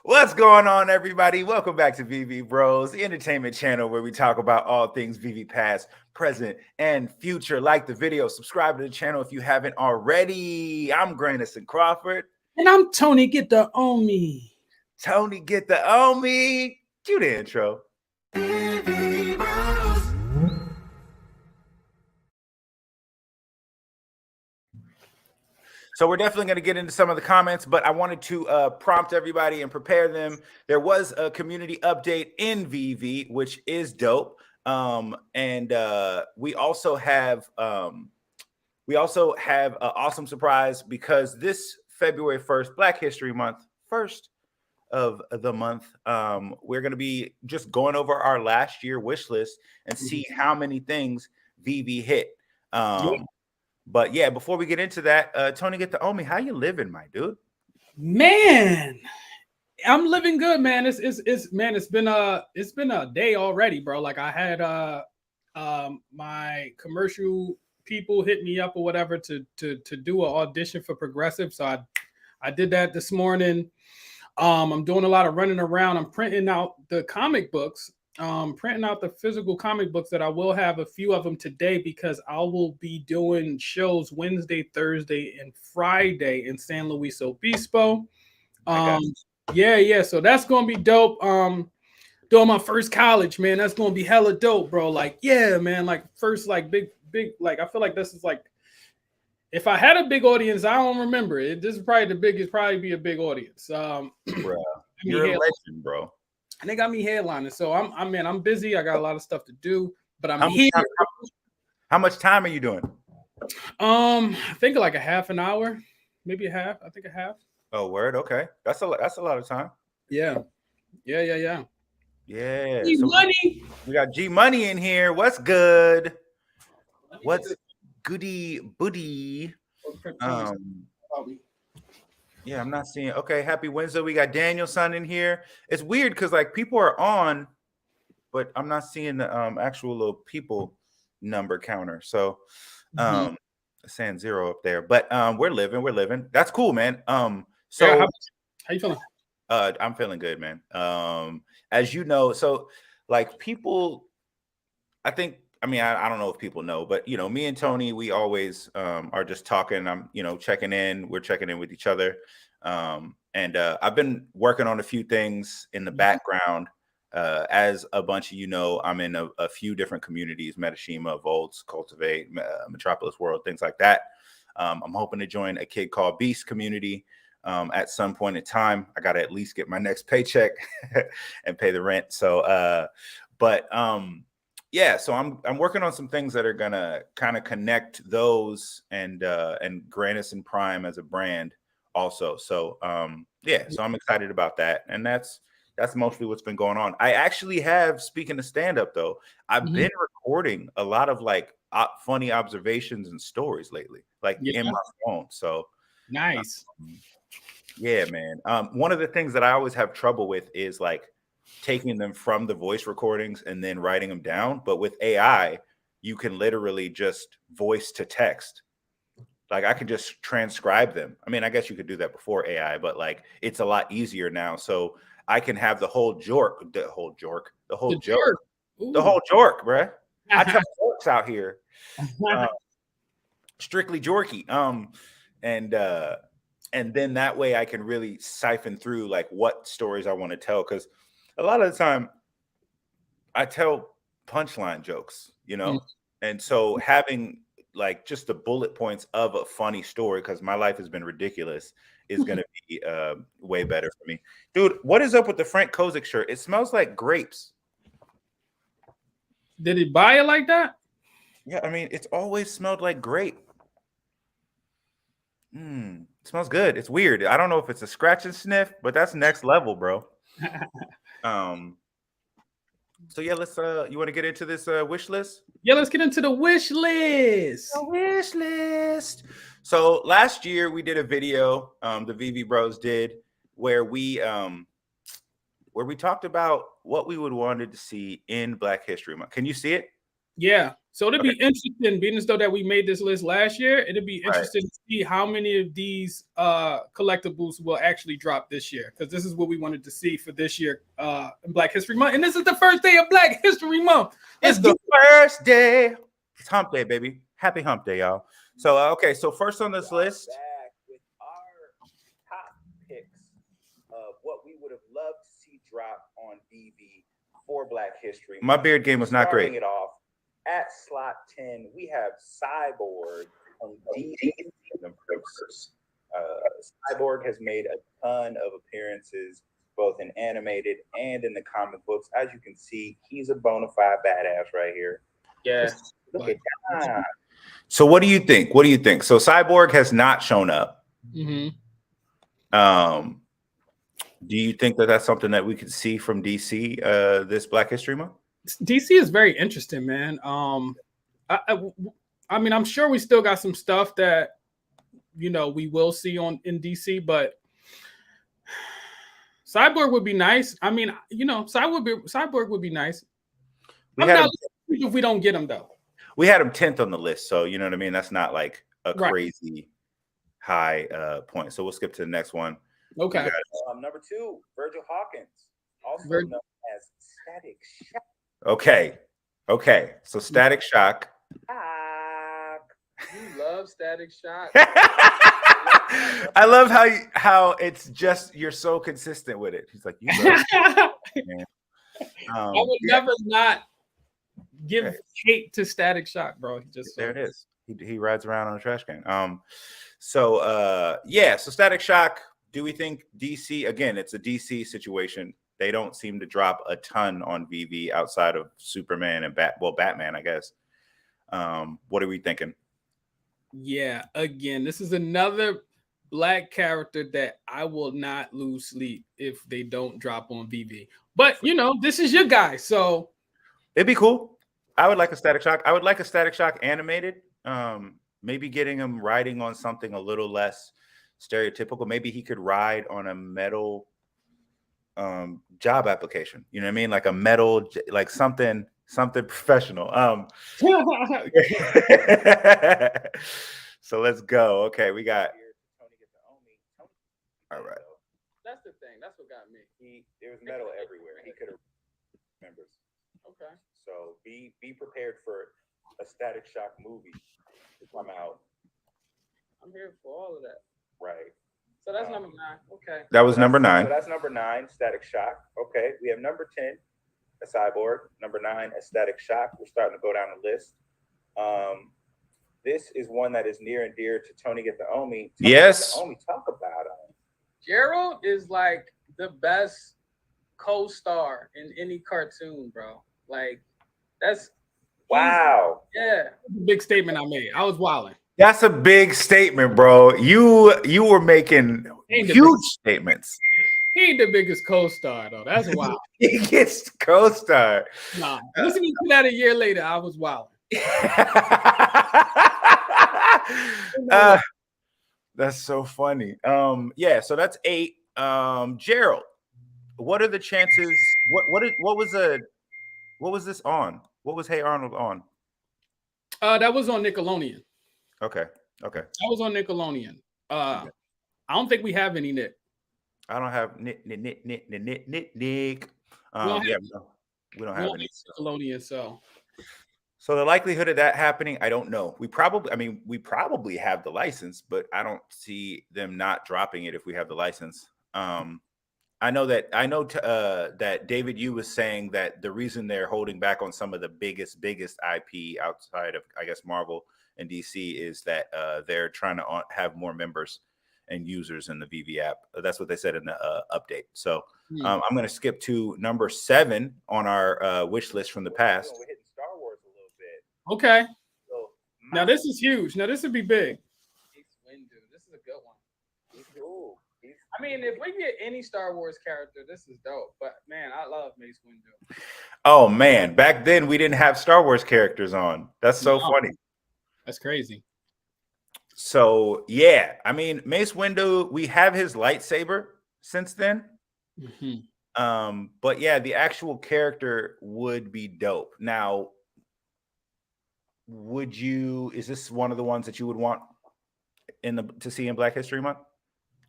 What's going on, everybody? Welcome back to Veve Bros, the entertainment channel where we talk about all things Veve past, present, and future. Like the video, subscribe to the channel if you haven't already. I'm Grandison Crawford. And I'm Tony, get the on me. Tony, get the on me. Cue the intro. So we're definitely going to get into some of the comments, but I wanted to prompt everybody and prepare them. There was a community update in Veve, which is dope. And we also have an awesome surprise because this February 1st, Black History Month, first of the month, we're going to be just going over our last year wish list and see how many things Veve hit. But yeah, before we get into that, Tony, get the Omi. How you living, my dude? Man, I'm living good, man. It's been a day already, bro. Like I had my commercial people hit me up or whatever to do an audition for Progressive. So I did that this morning. I'm doing a lot of running around. I'm printing out the comic books. Printing out the physical comic books that I will have a few of them today because I will be doing shows Wednesday, Thursday, and Friday in San Luis Obispo. Yeah. So that's gonna be dope. Doing my first college, man. That's gonna be hella dope, bro. Like, yeah, man. Like first, like big. Like I feel like this is like, if I had a big audience, I don't remember it. This is probably the biggest. Probably be a big audience. Bro, you're a legend, bro. And they got me headlining, so I'm busy. I got a lot of stuff to do, but I'm here. How much time are you doing? I think like a half an hour, maybe a half. I think a half. Oh, word. Okay, that's a lot of time. Yeah. Yeah. G Money. We got G Money in here. What's good? What's goody booty? Yeah, I'm not seeing. Okay, happy Wednesday. We got Daniel son in here. It's weird because like people are on, but I'm not seeing the actual little people number counter. So saying 0 up there. But we're living. That's cool, man. So yeah, how you feeling? I'm feeling good, man. As you know, so like people, I don't know if people know, but you know, me and Tony, we always are just talking. I'm, checking in. We're checking in with each other. And I've been working on a few things in the background. As a bunch of I'm in a few different communities: Metashima, Volts, Cultivate, Metropolis World, things like that. I'm hoping to join a Kid Called Beast community at some point in time. I got to at least get my next paycheck and pay the rent. So, yeah, so I'm working on some things that are gonna kind of connect those and Grandison Prime as a brand also. So yeah, so I'm excited about that, and that's mostly what's been going on. I actually have, speaking of stand-up though, I've been recording a lot of like funny observations and stories lately, like in my phone. So nice. Yeah, man. One of the things that I always have trouble with is like taking them from the voice recordings and then writing them down. But with AI, you can literally just voice to text. Like I can just transcribe them. I mean, I guess you could do that before AI, but like it's a lot easier now. So I can have the whole joke, bruh. I tell jokes out here. Strictly jorky. And then that way I can really siphon through like what stories I want to tell. Because a lot of the time I tell punchline jokes, and so having like just the bullet points of a funny story, because my life has been ridiculous, is going to be way better for me. Dude, what is up with the Frank Kozik shirt? It smells like grapes. Did he buy it like that? Yeah, I mean, it's always smelled like grape. It smells good. It's weird. I don't know if it's a scratch and sniff, but that's next level, bro. So yeah, let's you want to get into this wish list? Yeah, let's get into the wish list. The wish list. So last year we did a video, the Veve Bros did, where we talked about what we would wanted to see in Black History Month. Can you see it? Yeah. So it'd be interesting, being as though that we made this list last year, it'd be interesting to see how many of these collectibles will actually drop this year. Because this is what we wanted to see for this year in Black History Month. And this is the first day of Black History Month. It's the first day. It's hump day, baby. Happy hump day, y'all. So, okay. So first on this list. Back with our top picks of what we would have loved to see drop on Veve for Black History. My beard game was not great. Starting it off at slot 10, we have Cyborg from DC Universe. Cyborg has made a ton of appearances, both in animated and in the comic books. As you can see, he's a bona fide badass right here. Yeah. Look at that. So what do you think? What do you think? So Cyborg has not shown up. Mm-hmm. Do you think that that's something that we could see from DC this Black History Month? DC is very interesting, man. I mean, I'm sure we still got some stuff that we will see in DC, but Cyborg would be nice. I mean, Cyborg would be nice. If we don't get him though. We had him 10th on the list, so you know what I mean. That's not like a crazy high point. So we'll skip to the next one. Okay. Number 2, Virgil Hawkins, also known as Static Shock. Okay. So Static Shock. You love Static Shock. I love how it's just you're so consistent with it. He's like, you love it. I would never not give hate to Static Shock, bro. There it is. He rides around on a trash can. So Static Shock. Do we think DC, again, it's a DC situation. They don't seem to drop a ton on Veve outside of Superman and Batman, I guess. What are we thinking? Yeah, again, this is another Black character that I will not lose sleep if they don't drop on Veve. But, this is your guy, so. It'd be cool. I would like a Static Shock. I would like a Static Shock animated. Maybe getting him riding on something a little less stereotypical. Maybe he could ride on a metal job application. You know what I mean? Like a metal, like something professional. So let's go. Okay, we got. All right. That's the thing. That's what got me. There was metal everywhere. He could have members. Okay. So be prepared for a Static Shock movie to come out. I'm here for all of that. Right. So that's number 9. Okay. That was number 9. So that's number 9, Static Shock. Okay. We have number 10, a Cyborg. Number 9, a Static Shock. We're starting to go down the list. This is one that is near and dear to Tony Get the Omi. Yes. Talk about him. Gerald is like the best co-star in any cartoon, bro. Like, that's wow. Yeah. Big statement I made. I was wilding. That's a big statement, bro. You were making huge statements. He ain't the biggest co-star, though. That's wild. He gets co-star. Nah. Listening to that a year later, I was wilding. That's so funny. So that's 8. Gerald, what are the chances? What was this on? What was Hey Arnold on? That was on Nickelodeon. Okay. That was on Nickelodeon. I don't think we have any Nick. I don't have Nick. We don't have any Nickelodeon, So the likelihood of that happening, I don't know. We probably have the license, but I don't see them not dropping it if we have the license. I know that David Yu was saying that the reason they're holding back on some of the biggest IP outside of, I guess, Marvel and DC is that they're trying to have more members and users in the Veve app. That's what they said in the update. So I'm going to skip to number 7 on our wish list from the past. We're hitting Star Wars a little bit. Okay. So, now this is huge. Now this would be big. This is a good one. He's cool. I mean, if we get any Star Wars character, this is dope. But man, I love Mace Windu. Oh man, back then we didn't have Star Wars characters on. That's so funny. That's crazy. So yeah, I mean, Mace Windu, we have his lightsaber since then. But yeah, the actual character would be dope. Now, is this one of the ones that you would want to see in Black History Month?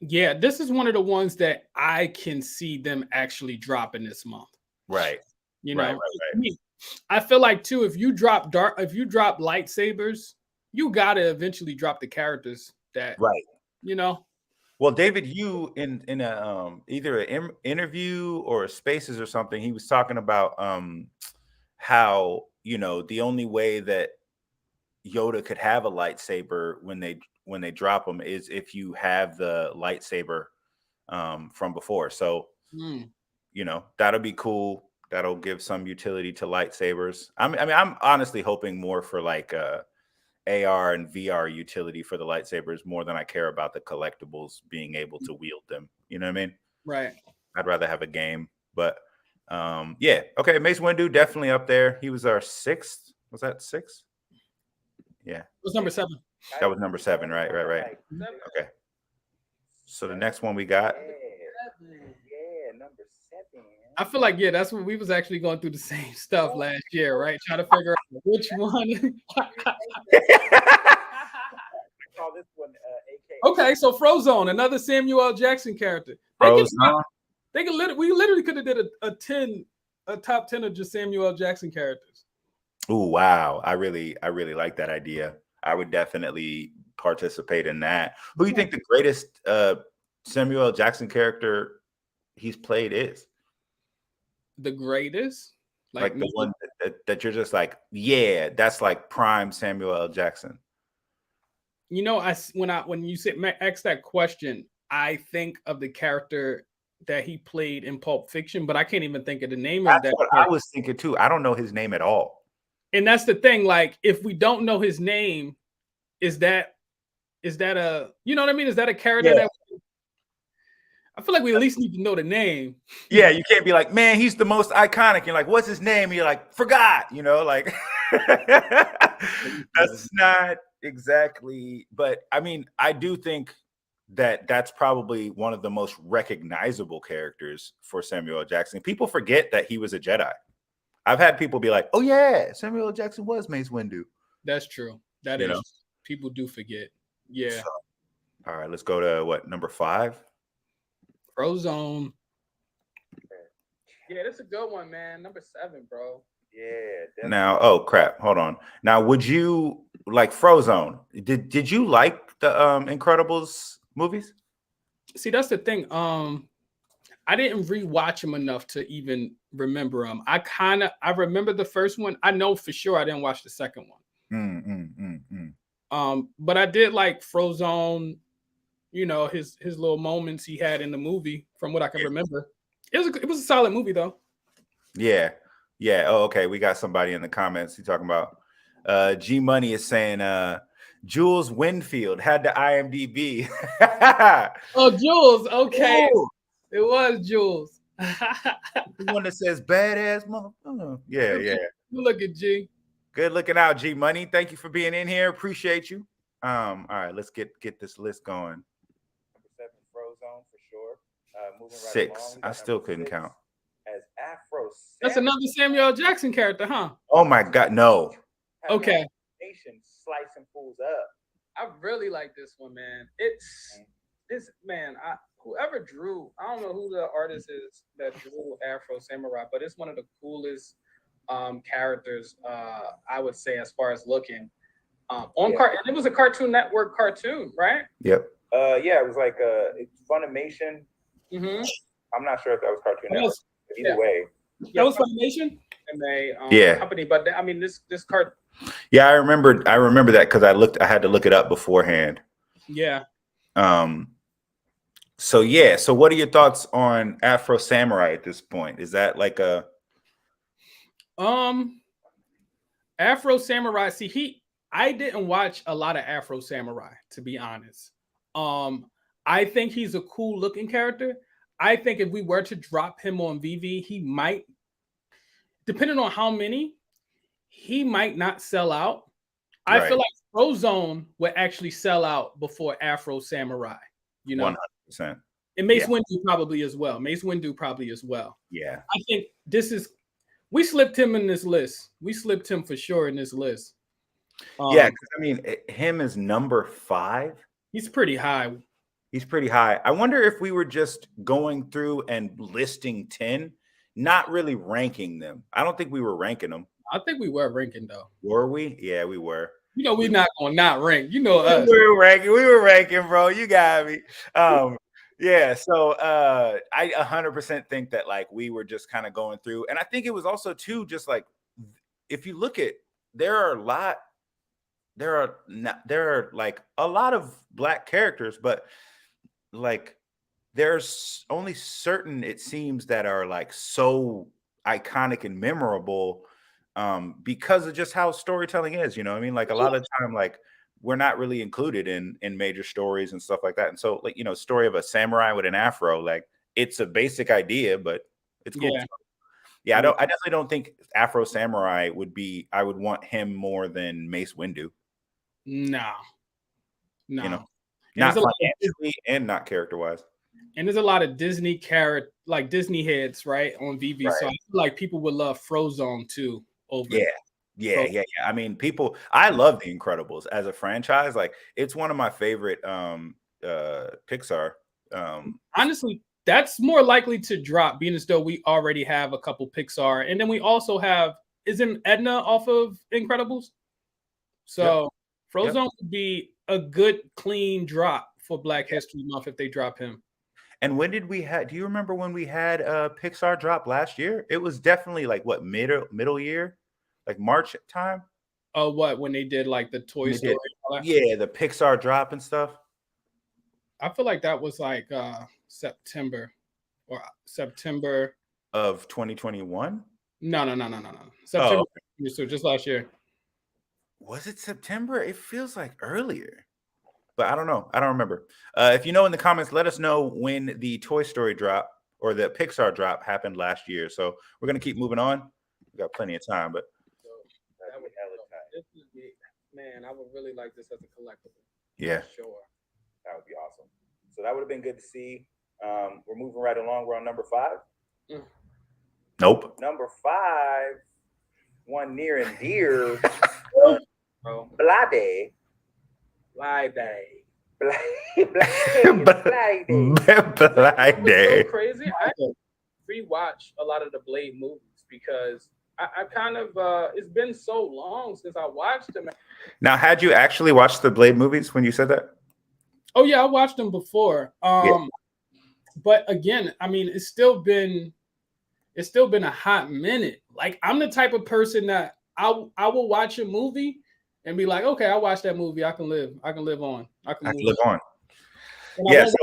Yeah, this is one of the ones that I can see them actually dropping this month. Right. You know, right. I feel like too, if you drop lightsabers, you gotta eventually drop the characters that, right. You know. Well, David, you in a either an interview or Spaces or something, he was talking about how, you know, the only way that Yoda could have a lightsaber when they drop them is if you have the lightsaber from before. So you know, that'll be cool. That'll give some utility to lightsabers. I mean, I'm honestly hoping more for like AR and VR utility for the lightsabers more than I care about the collectibles being able to wield them. You know what I mean? Right. I'd rather have a game. But yeah, okay. Mace Windu definitely up there. He was our 6th. Was that 6? Yeah. It was number 7. That was number 7, right? Okay. So the next one we got. Yeah, number 7. I feel like, yeah, that's when we was actually going through the same stuff last year, right? Trying to figure out which one. Okay, so Frozone, another Samuel L. Jackson character. We literally could have did a top 10 of just Samuel L. Jackson characters. Oh wow, I really like that idea. I would definitely participate in that. Who do you think the greatest Samuel L. Jackson character he's played is? The greatest? Like the one that you're just like, yeah, that's like prime Samuel L. Jackson. You know, when you ask that question, I think of the character that he played in Pulp Fiction, but I can't even think of the name of that. I was thinking too. I don't know his name at all. And that's the thing. Like, if we don't know his name, is that a, you know what I mean? Is that a character that I feel like we at least need to know the name? Yeah, you can't be like, man, he's the most iconic. You're like, what's his name? You're like, forgot. You know, like that's not exactly. But I mean, I do think that that's probably one of the most recognizable characters for Samuel L. Jackson. People forget that he was a Jedi. I've had people be like, oh yeah, Samuel L. Jackson was Mace Windu. That's true. That is, people do forget. Yeah. So, all right, let's go to what, number 5? Frozone. Yeah, that's a good one, man. Number 7, bro. Yeah. Definitely. Now, oh crap, hold on. Now, would you like Frozone? Did you like the Incredibles movies? See, that's the thing. I didn't rewatch them enough to even remember them. I remember the first one. I know for sure I didn't watch the second one. But I did like Frozone. You know, his little moments he had in the movie, from what I can remember. It was a solid movie though. Yeah. Oh, okay. We got somebody in the comments. He's talking about G Money is saying Jules Winfield had the IMDb. Oh, Jules. Okay. Ooh. It was Jules. The one that says badass motherfucker. Yeah. Good looking, G. Good looking out, G Money. Thank you for being in here. Appreciate you. All right, let's get this list going. Number 7, Frozone for sure. Moving right 6. along, I still couldn't count. As Afro. That's another Samuel L. Jackson character, huh? Oh my God, no. Okay. Slicing fools up. I really like this one, man. Whoever drew, I don't know who the artist is that drew Afro Samurai, but it's one of the coolest characters, I would say, as far as looking. And it was a Cartoon Network cartoon, right? Yep. Yeah, it was like it's Funimation. Mm-hmm. I'm not sure if that was Cartoon Network. Either way. That was Funimation and they company, but I mean this card. Yeah, I remember that because I had to look it up beforehand. Yeah. So what are your thoughts on Afro Samurai at this point? Is that like a Afro Samurai? See, I didn't watch a lot of Afro Samurai, to be honest. I think he's a cool looking character. I think if we were to drop him on VV, he might, depending on how many, he might not sell out. I feel like Frozone would actually sell out before Afro Samurai. You know, 100%. And Mace Windu probably as well. Yeah. I think we slipped him in this list. We slipped him for sure in this list. Yeah, Um, 'cause, I mean, him is number 5. he's pretty high. He's pretty high. I wonder if we were just going through and listing 10, not really ranking them. I don't think we were ranking them. I think we were ranking though. Were we? Yeah, we were. You know, we're not gonna not rank. You know We us. were ranking, bro. You got me. Yeah, so I 100% think that like we were just kind of going through, and I think it was also too just like if you look at there are a lot, there are like a lot of black characters, but like there's only certain it seems that are like so iconic and memorable because of just how storytelling is, you know what I mean? Like a lot of time like we're not really included in major stories and stuff like that. And so like, you know, story of a samurai with an afro, like it's a basic idea, but it's cool. Yeah. Yeah, I definitely don't think Afro Samurai would be I would want him more than Mace Windu. No. You know, And not there's a lot financially and not character wise. and there's a lot of Disney like Disney heads, right, on VV. Right. So I feel like people would love Frozone too. Over Yeah. I mean, I love The Incredibles as a franchise. Like, it's one of my favorite Pixar. Honestly, that's more likely to drop, being as though we already have a couple Pixar, and then we also have isn't Edna off of Incredibles? So Frozone would be a good clean drop for Black History Month if they drop him. And when did we have? Do you remember when we had Pixar drop last year? It was definitely like what middle year, like March time. Oh, what when they did like the Toy Story? Yeah, the Pixar drop and stuff. I feel like that was like September of 2021. No. September. So just last year. Was it September? It feels like earlier. But I don't know. I don't remember. If you know in the comments, let us know when the Toy Story drop or the Pixar drop happened last year. So we're going to keep moving on. We got plenty of time, but man, I would really like this as a collectible. Yeah. Sure. That would be awesome. So that would have been good to see. We're moving right along. We're on number 5. Nope. Number 5, one near and dear. Blade. So crazy. I rewatch a lot of the Blade movies because I kind of it's been so long since I watched them. Now, had you actually watched the Blade movies when you said that? Oh yeah, I watched them before. But again, I mean, it's still been a hot minute. Like I'm the type of person that I will watch a movie and be like, okay, I watched that movie. I can live on. I can live on. Yes.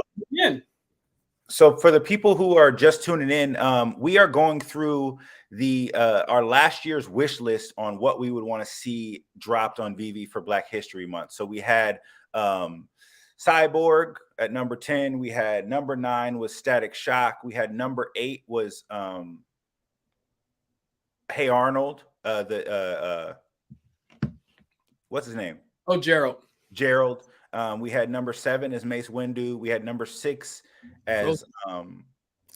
So for the people who are just tuning in, we are going through the our last year's wish list on what we would want to see dropped on Veve for Black History Month. So we had Cyborg at number 10. We had number 9 was Static Shock. We had number 8 was Hey Arnold. What's his name? Oh, Gerald. We had number 7 as Mace Windu. We had number 6 as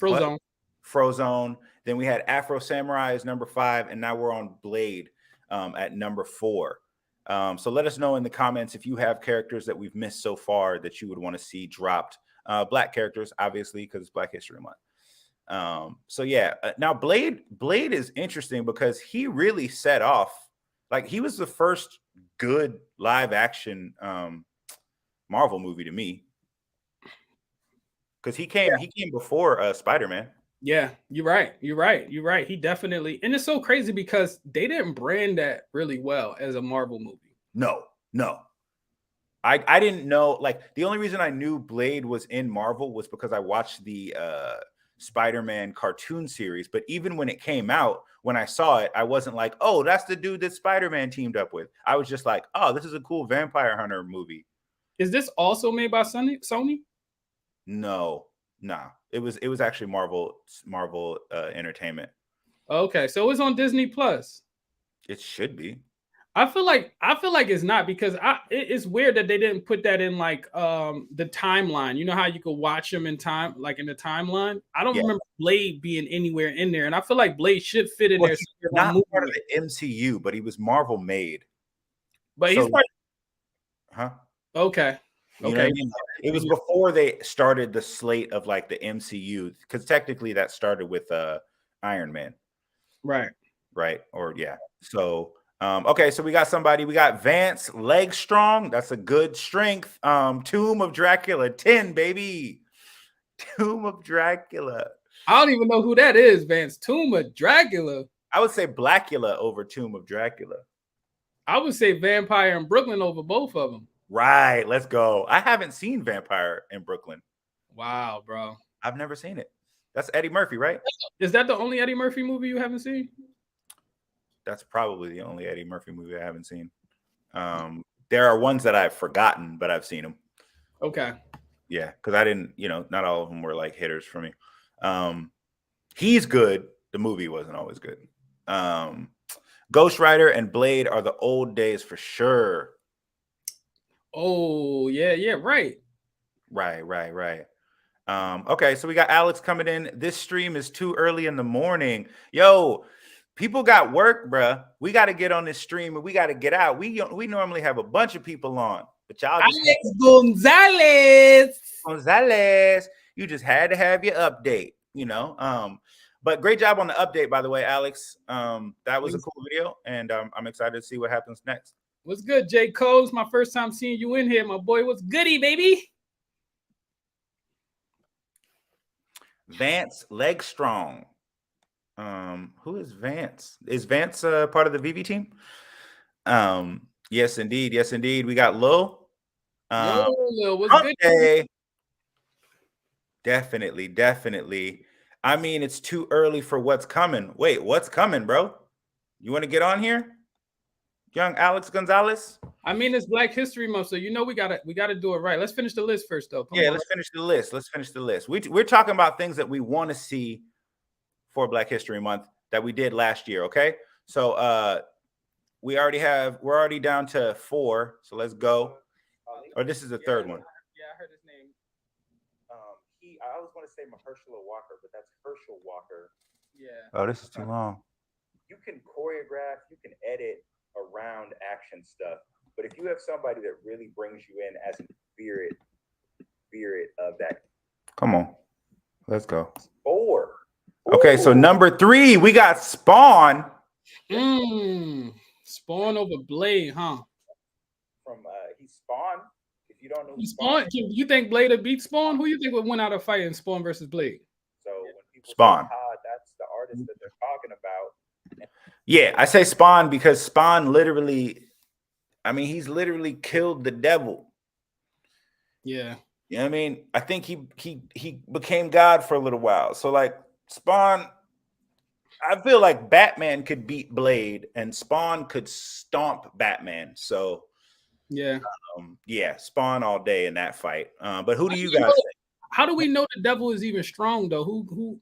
Frozone. Then we had Afro Samurai as number 5, and now we're on Blade at number 4. So let us know in the comments if you have characters that we've missed so far that you would want to see dropped. Black characters, obviously, because it's Black History Month. So yeah, now Blade is interesting because he really set off. Like he was the first good live action Marvel movie to me. Because he came before Spider-Man. Yeah, you're right. He definitely, and it's so crazy because they didn't brand that really well as a Marvel movie. No. I didn't know. Like the only reason I knew Blade was in Marvel was because I watched the Spider-Man cartoon series. But even when it came out, when I saw it, I wasn't like, oh, that's the dude that Spider-Man teamed up with. I was just like, oh, this is a cool vampire hunter movie. Is this also made by Sony? No. It was actually Marvel Entertainment. Okay, so it's on Disney Plus. It should be. I feel like it's not because it's weird that they didn't put that in like the timeline. You know how you could watch them in time, like in the timeline. I don't remember Blade being anywhere in there, and I feel like Blade should fit in there. Not part of the MCU, but he was Marvel made. But So, he's like, huh? okay. You know what I mean? It was before they started the slate of like the MCU, because technically that started with Iron Man. Right. Right. Or yeah. So okay, so we got Vance leg strong. That's a good strength. Tomb of Dracula 10, baby. Tomb of Dracula. I don't even know who that is, Vance. Tomb of Dracula. I would say Blackula over Tomb of Dracula. I would say Vampire in Brooklyn over both of them. Right. Let's go. I haven't seen Vampire in Brooklyn. Wow, bro. I've never seen it. That's Eddie Murphy, right? Is that the only Eddie Murphy movie you haven't seen? That's probably the only Eddie Murphy movie I haven't seen. There are ones that I've forgotten, but I've seen them. Okay. Yeah, because I didn't, not all of them were like hitters for me. He's good. The movie wasn't always good. Ghost Rider and Blade are the old days for sure. Oh, yeah, right. Right. Okay, so we got Alex coming in. This stream is too early in the morning. Yo, people got work, bruh. We got to get on this stream and we got to get out. We normally have a bunch of people on, but y'all just Gonzalez. You just had to have your update, But great job on the update, by the way, Alex. That was a cool video, and I'm excited to see what happens next. What's good, J. Cole? It's my first time seeing you in here, my boy. What's goody, baby? Vance leg strong. Who is Vance? Is Vance part of the Veve team? Yes, indeed. We got Lil. Lil, what's good? Definitely. I mean, it's too early for what's coming. Wait, what's coming, bro? You want to get on here? Young Alex Gonzalez? I mean, it's Black History Month, so we gotta do it right. Let's finish the list first, though. Let's finish the list. We're talking about things that we want to see for Black History Month that we did last year. Okay, so we're already down to 4. So let's go. Or this is the third one. Yeah, I heard his name. I always want to say Mahershala Walker, but that's Herschel Walker. Yeah. Oh, this is too long. You can choreograph, you can edit around action stuff, but if you have somebody that really brings you in as a spirit of that, come on, let's go. 4. Okay, so number 3, we got Spawn. Spawn over Blade, huh? From he's Spawn. If you don't know Spawn, you think Blade would beat Spawn? Who you think would win out of fight in Spawn versus Blade? So when people Spawn, that's the artist that they're talking about. Yeah, I say Spawn because Spawn literally, he's literally killed the devil. Yeah. You know what I mean? I think he became God for a little while. So like Spawn, I feel like Batman could beat Blade and Spawn could stomp Batman. So yeah, Spawn all day in that fight. But who do you guys think? How do we know the devil is even strong though? Who?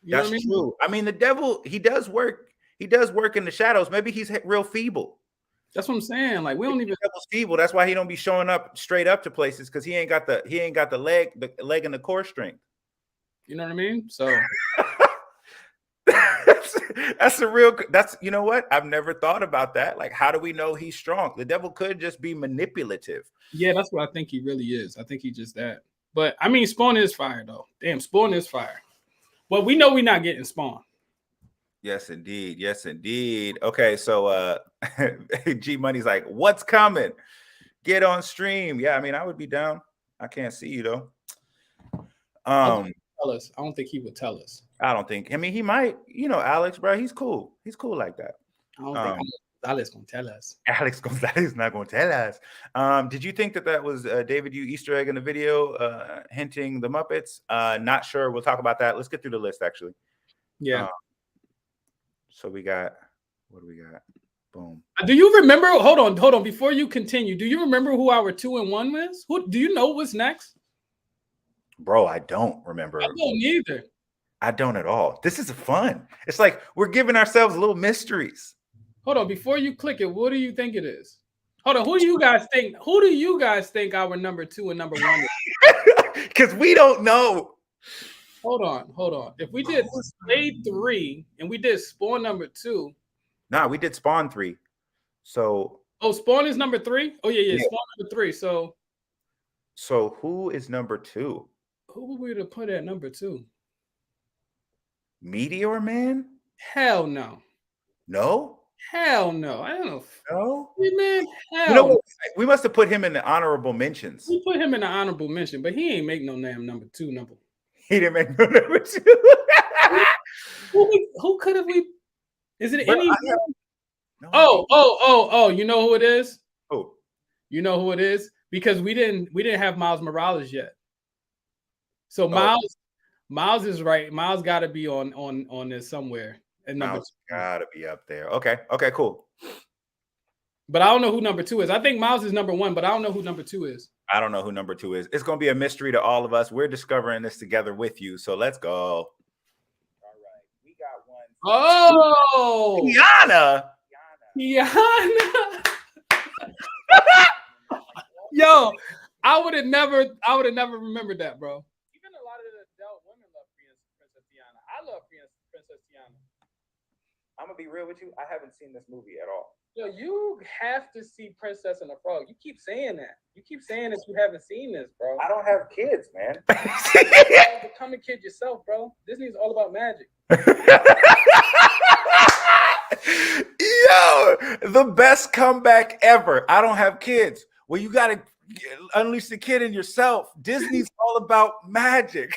That's true. I mean, the devil, he does work. He does work in the shadows. Maybe he's real feeble. That's what I'm saying. Like we don't even. The devil's feeble. That's why he don't be showing up straight up to places because he ain't got the leg and the core strength. You know what I mean? So that's you know what? I've never thought about that. Like, how do we know he's strong? The devil could just be manipulative. Yeah, that's what I think he really is. I think he just that. But I mean, Spawn is fire though. Damn, Spawn is fire. But we know we're not getting Spawn. Yes, indeed. Okay, so G Money's like, what's coming? Get on stream. Yeah, I mean, I would be down. I can't see you though. Tell us. I don't think he would tell us. I don't think. I mean, he might. Alex, bro. He's cool. He's cool like that. I don't think Alex gonna tell us. Alex Gonzalez not gonna tell us. Did you think that was David Yu Easter egg in the video hinting the Muppets? Not sure. We'll talk about that. Let's get through the list actually. Yeah. So we got, what do we got? Boom. Do you remember? Hold on. Before you continue, do you remember who our 2 and 1 was? Who do you know what's next? Bro, I don't remember. I don't either. I don't at all. This is fun. It's like we're giving ourselves little mysteries. Hold on, before you click it, what do you think it is? Hold on, who do you guys think? Who do you guys think our number 2 and number 1 is? Because we don't know. Hold on. If we did Blade 3 and we did Spawn number 2. Nah, we did Spawn 3. So Oh, Spawn is number 3. Oh yeah. Spawn number 3. So who is number 2? who would we to put at number 2? Meteor Man? Hell no. No. Hell no. I don't know. No. Man, hell. You know what? We must have put him in the honorable mentions. We put him in the honorable mention, but he ain't make no damn number 2 number. He didn't make no number 2. Who could have we? Is it any? No Oh! You know who it is? Who? You know who it is? Because we didn't have Miles Morales yet. So Miles is right. Miles got to be on this somewhere. And Miles got to be up there. Okay, cool. But I don't know who number 2 is. I think Miles is number 1, but I don't know who number 2 is. I don't know who number 2 is. It's going to be a mystery to all of us. We're discovering this together with you. So let's go. All right. We got one. Oh, Tiana. Yo, I would have never remembered that, bro. Even a lot of the adult women love Princess Tiana. I love Princess Tiana. I'm gonna be real with you. I haven't seen this movie at all. Yo, you have to see Princess and the Frog. You keep saying that. You keep saying that you haven't seen this, bro. I don't have kids, man. Become a kid yourself, bro. Disney's all about magic. Yo, the best comeback ever. I don't have kids. Well, you got to unleash the kid in yourself. Disney's all about magic.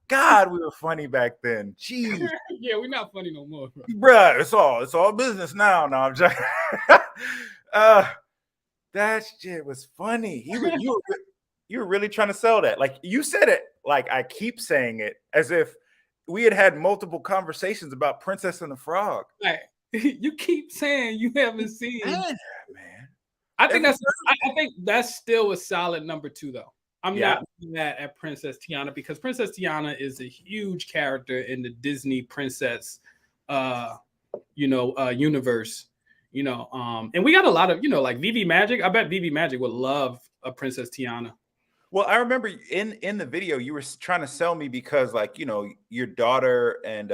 God, we were funny back then. Jeez. Yeah, we're not funny no more, bro. Bruh, it's all business now. No, I'm just that shit was funny. You were really trying to sell that. Like you said it, like I keep saying it, as if we had multiple conversations about Princess and the Frog. Right. You keep saying you haven't seen. Man. I think that's still a solid number 2, though. I'm not mad at Princess Tiana because Princess Tiana is a huge character in the Disney princess, universe. And we got a lot of, like Veve Magic. I bet Veve Magic would love a Princess Tiana. Well, I remember in the video you were trying to sell me because, like, your daughter and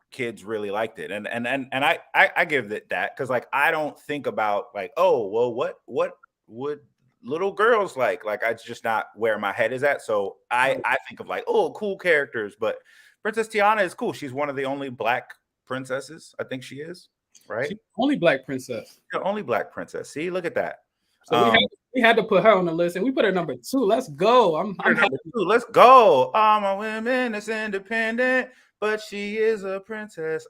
kids really liked it, and I give it that because, like, I don't think about like, oh well, what would little girls like it's just not where my head is at. So I think of like, oh, cool characters, but Princess Tiana is cool. She's one of the only Black princesses. I think she is, right? She's the only Black princess. The only Black princess. See, look at that. So we had to put her on the list, and we put her number 2. Let's go. I'm happy. Let's go. All my women is independent, but she is a princess.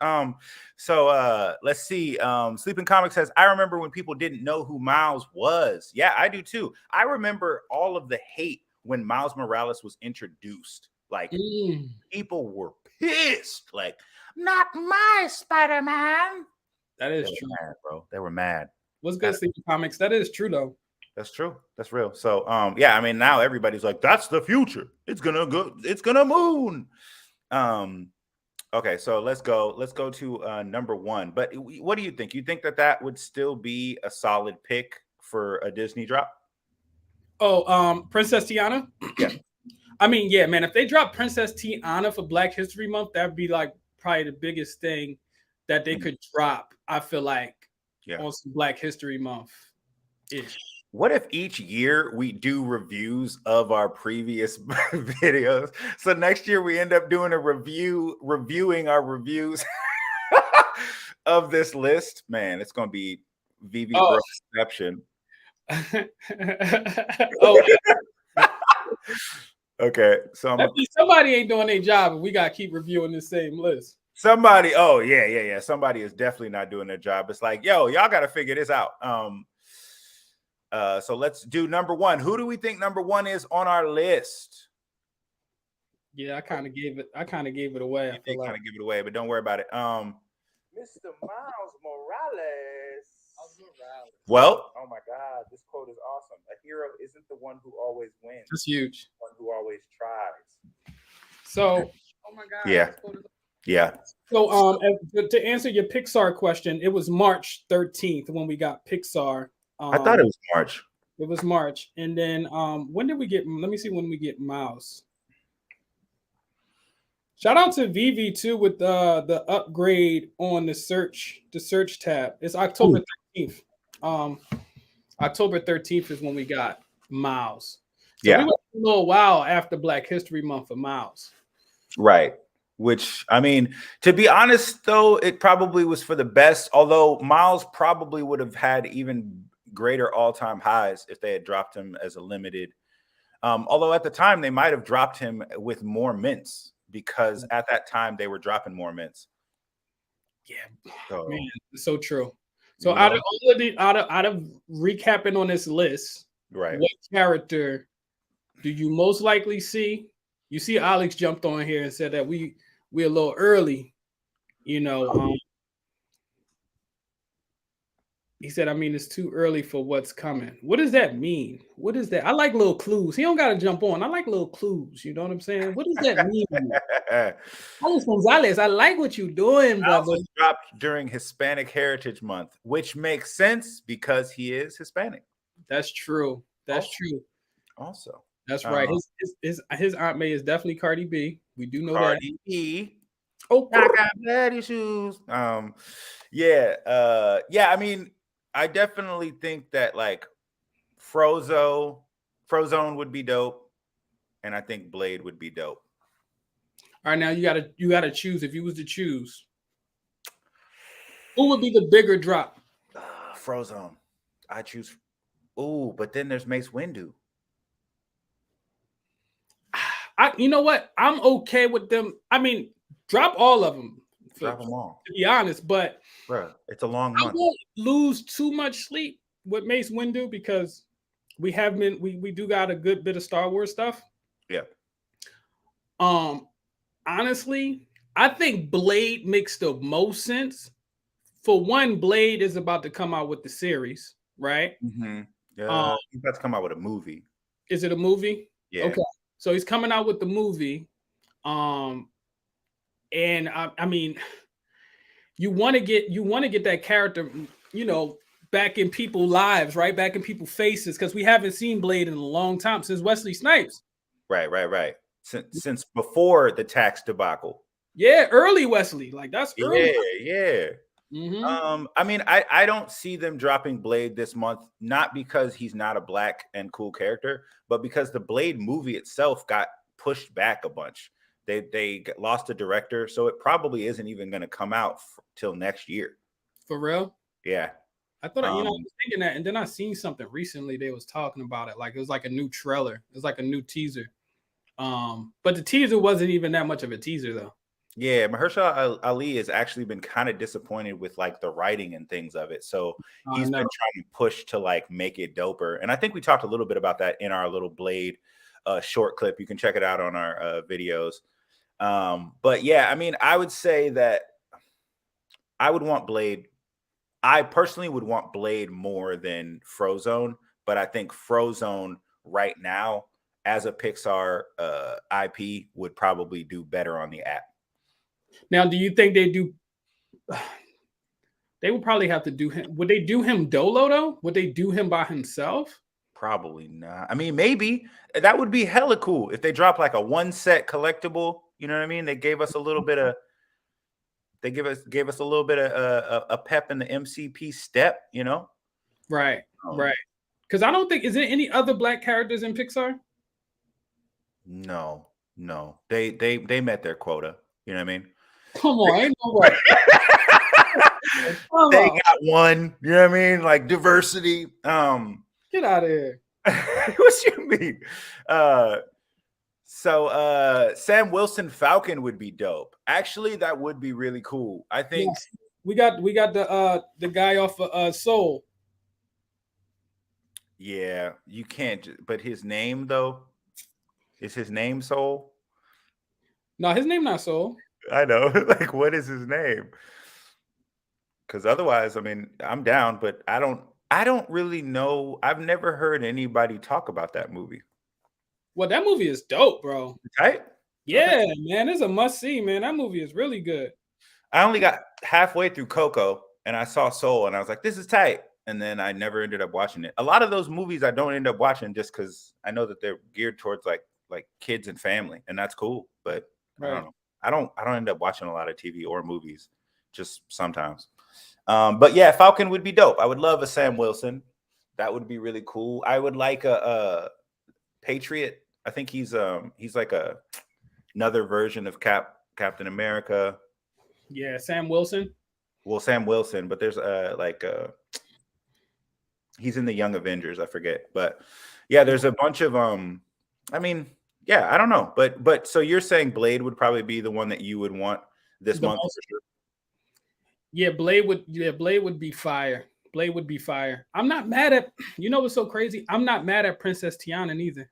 So let's see. Sleeping Comic says, I remember when people didn't know who Miles was. Yeah, I do too. I remember all of the hate when Miles Morales was introduced. Like people were pissed. Like, not my Spider-Man. That is true, mad, bro. They were mad. What's good, Sleeping Comics? That is true, though. That's true. That's real. So yeah, I mean, now everybody's like, that's the future. It's gonna go. It's gonna moon. Okay, so let's go to number 1. But what do you think? You think that would still be a solid pick for a Disney drop? Oh, Princess Tiana? Yeah. I mean, yeah, man, if they drop Princess Tiana for Black History Month, that'd be like probably the biggest thing that they could drop, I feel like, on some Black History Month ish. What if each year we do reviews of our previous videos? So next year we end up doing a reviewing our reviews of this list. Man, it's going to be Veve Bros exception. Okay, so somebody ain't doing their job, and we got to keep reviewing the same list. Somebody, somebody is definitely not doing their job. It's like, yo, y'all got to figure this out. So let's do number 1. Who do we think number 1 is on our list? Yeah, I kind of gave it away. I did kind of give it away, but don't worry about it. Mr. Miles Morales. Well, oh my God, this quote is awesome. A hero isn't the one who always wins. It's huge. The one who always tries. So, oh my God. Yeah. So, to answer your Pixar question, it was March 13th when we got Pixar. I thought it was March. It was March. And then when did we get, let me see when we get Mouse. Shout out to Veve too with the upgrade on the search tab. It's October 13th. October 13th is when we got Miles. So we Yeah. went a little while after Black History Month for Miles. Right. Which, I mean, to be honest, though, it probably was for the best. Although Miles probably would have had even greater all-time highs if they had dropped him as a limited. Although at the time they might have dropped him with more mints because at that time they were dropping more mints. Yeah, So, man, it's so true. So out of all of the out of recapping on this list, right, what character do you most likely see? You see, Alex jumped on here and said that we're a little early. You know, he said, I mean, it's too early for what's coming. What does that mean? What is that? I like little clues. He don't got to jump on. I like little clues. You know what I'm saying? What does that mean? Alex Gonzalez, I like what you're doing, brother. Miles dropped during Hispanic Heritage Month, which makes sense because he is Hispanic. That's true. That's true. Also, that's right. His Aunt May is definitely Cardi B. We do know Cardi B. Oh, I got bad issues. Yeah. I mean, I definitely think that like Frozone would be dope, and I think Blade would be dope. All right, now you gotta choose. If you was to choose, who would be the bigger drop? Frozone. I choose. Oh, but then there's Mace Windu. You know what? I'm okay with them. I mean, drop all of them. Drop them all. To be honest, but bro, it's a long month. I won't lose too much sleep with Mace Windu because we do got a good bit of Star Wars stuff. Yeah. Honestly, I think Blade makes the most sense. For one, Blade is about to come out with the series, right? Mm-hmm. Yeah, he's about to come out with a movie. Is it a movie? Yeah. Okay. So he's coming out with the movie. And I mean, you want to get that character, you know, back in people's lives, right? Back in people's faces, because we haven't seen Blade in a long time since Wesley Snipes. Right. Since before the tax debacle. Yeah, early Wesley. Like that's early. Yeah. Mm-hmm. I mean, I don't see them dropping Blade this month, not because he's not a black and cool character, but because the Blade movie itself got pushed back a bunch. They lost a director, so it probably isn't even going to come out till next year. For real? Yeah. I thought, I was thinking that, and then I seen something recently. They was talking about it, like it was like a new trailer. It was like a new teaser. But the teaser wasn't even that much of a teaser, though. Yeah, Mahershala Ali has actually been kind of disappointed with like the writing and things of it. So he's been trying to push to like make it doper. And I think we talked a little bit about that in our little Blade short clip. You can check it out on our videos. But yeah, I mean, I would say that I would want Blade. I personally would want Blade more than Frozone, but I think Frozone right now as a Pixar IP would probably do better on the app. Now, do you think they do? They would probably have to do him. Would they do him dolo though? Would they do him by himself? Probably not. I mean, maybe that would be hella cool if they drop like a one set collectible. You know what I mean? They gave us a little bit of. They gave us a little bit of a pep in the MCP step. You know? Right. Right. Because I don't think is there any other black characters in Pixar? No. They met their quota. You know what I mean? Come on, ain't no way. They got one, you know what I mean? Like diversity. Get out of here. What you mean? So Sam Wilson Falcon would be dope. Actually, that would be really cool. I think we got the guy off of Soul. Yeah, you can't. But his name though, is his name Soul? No, his name not Soul. I know. Like, what is his name? Because otherwise, I mean, I'm down, but I don't really know. I've never heard anybody talk about that movie. Well, that movie is dope, bro. Right? Yeah, man, it's a must see, man. That movie is really good. I only got halfway through Coco and I saw Soul and I was like, this is tight. And then I never ended up watching it. A lot of those movies I don't end up watching just because I know that they're geared towards like kids and family, and that's cool. But I don't know. I don't end up watching a lot of TV or movies, just sometimes. But yeah, Falcon would be dope. I would love a Sam Wilson. That would be really cool. I would like a Patriot. I think he's like another version of Captain America. Yeah, Sam Wilson. Well, Sam Wilson, but there's he's in the Young Avengers, I forget. But yeah, there's a bunch of I mean, yeah, I don't know. But so you're saying Blade would probably be the one that you would want this month for sure. Yeah, Blade would be fire. Blade would be fire. I'm not mad at, you know what's so crazy? I'm not mad at Princess Tiana either.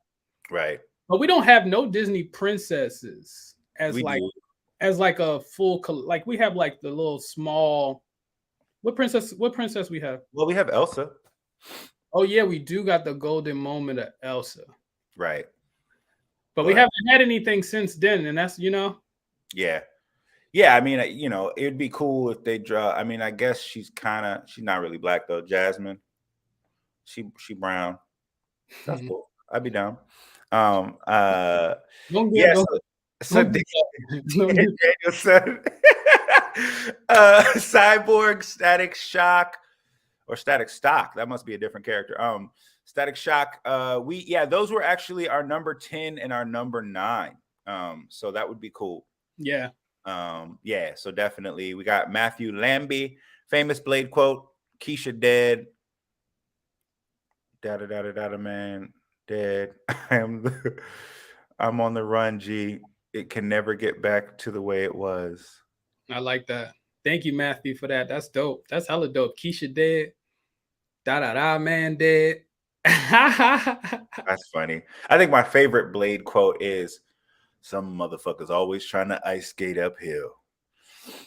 Right. But we don't have no Disney princesses as like a full, like we have like the little small, what princess we have? Well, we have Elsa. Oh yeah, we do got the golden moment of Elsa. Right. But we haven't had anything since then, and that's, Yeah. Yeah, I mean, it'd be cool if they draw. I mean, I guess she's not really black though. Jasmine, she brown. That's cool. I'd be down. Yeah. So Daniel said, Cyborg, Static Shock, or Static Stock. That must be a different character. Static Shock. Those were actually our number 10 and our number 9. So that would be cool. Yeah. Yeah, so definitely we got Matthew Lambie, famous Blade quote, Keisha dead. Da man, dead. I'm on the run, G. It can never get back to the way it was. I like that. Thank you, Matthew, for that. That's dope. That's hella dope. Keisha dead. Man dead. That's funny. I think my favorite Blade quote is, "Some motherfuckers always trying to ice skate uphill."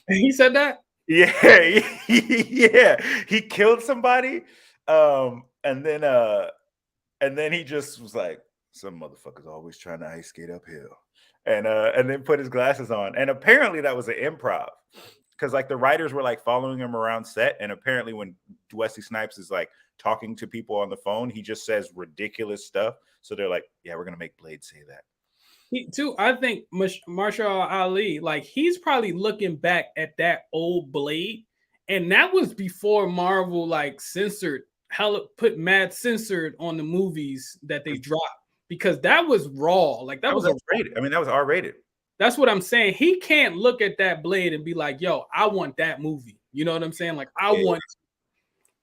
He said that? Yeah. Yeah. He killed somebody. And then he just was like, "Some motherfuckers always trying to ice skate uphill." And then put his glasses on. And apparently that was an improv. Because like the writers were like following him around set. And apparently when Wesley Snipes is like talking to people on the phone, he just says ridiculous stuff. So they're like, yeah, we're gonna make Blade say that. I think Marshall Ali, like he's probably looking back at that old Blade, and that was before Marvel like put mad censored on the movies that they dropped, because that was raw. Like that was rated. I mean, that was R-rated. That's what I'm saying. He can't look at that Blade and be like, "Yo, I want that movie." You know what I'm saying? Like want.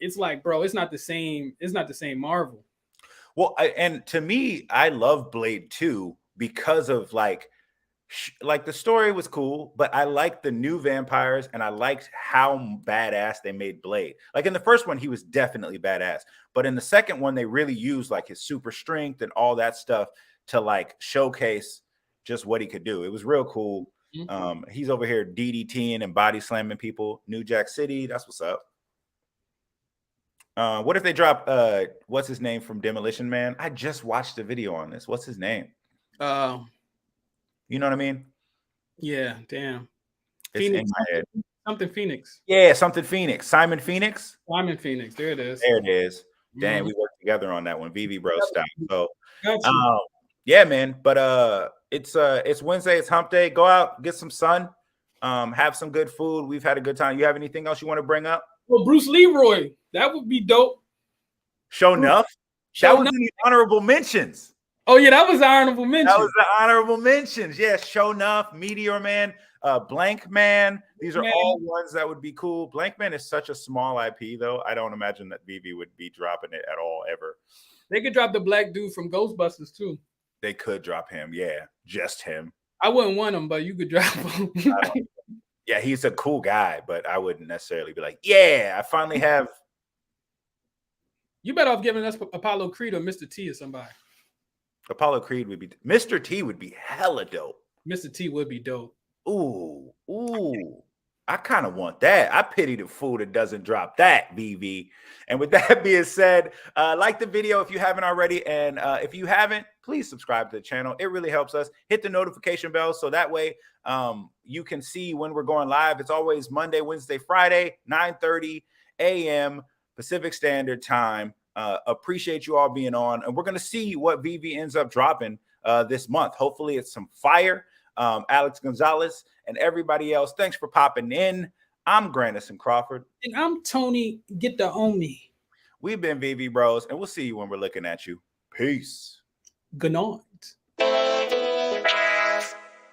It's like, bro, it's not the same. It's not the same Marvel. Well, and to me, I love Blade 2 because of like the story was cool, but I liked the new vampires and I liked how badass they made Blade. Like in the first one, he was definitely badass, but in the second one, they really used like his super strength and all that stuff to like showcase just what he could do. It was real cool. Mm-hmm. He's over here DDTing and body slamming people. New Jack City, that's what's up. What if they drop what's his name from Demolition Man? I just watched the video on this. What's his name? You know what I mean? Yeah, damn. It's Phoenix, in my head. Something Phoenix. Yeah, something Phoenix. Simon Phoenix. Simon Phoenix. There it is. There it is. Damn, we worked together on that one. Veve Bros style. So yeah, man. But it's Wednesday, it's hump day. Go out, get some sun, have some good food. We've had a good time. You have anything else you want to bring up? Well, Bruce Leroy, that would be dope. Show enough. That was in the honorable mentions. Oh yeah, that was the honorable mention. That was the honorable mentions. Yeah, Show Enough, Meteor Man, Blank Man. These are all ones that would be cool. Blank Man is such a small IP, though. I don't imagine that Veve would be dropping it at all, ever. They could drop the black dude from Ghostbusters, too. They could drop him, yeah. Just him. I wouldn't want him, but you could drop him. Yeah, he's a cool guy, but I wouldn't necessarily be like, yeah, I finally have. You better off giving us Apollo Creed or Mr. T or somebody. Apollo Creed would be. Mr. T would be hella dope. Mr. T would be dope. Ooh. I kind of want that. I pity the fool that doesn't drop that, Veve. And with that being said, like the video if you haven't already. And if you haven't, please subscribe to the channel. It really helps us. Hit the notification bell so that way you can see when we're going live. It's always Monday, Wednesday, Friday, 9:30 a.m. Pacific Standard Time. Appreciate you all being on. And we're going to see what Veve ends up dropping this month. Hopefully it's some fire. Alex Gonzalez, and everybody else. Thanks for popping in. I'm Grandison Crawford. And I'm Tony. Get the on me. We've been Veve Bros, and we'll see you when we're looking at you. Peace. Good night.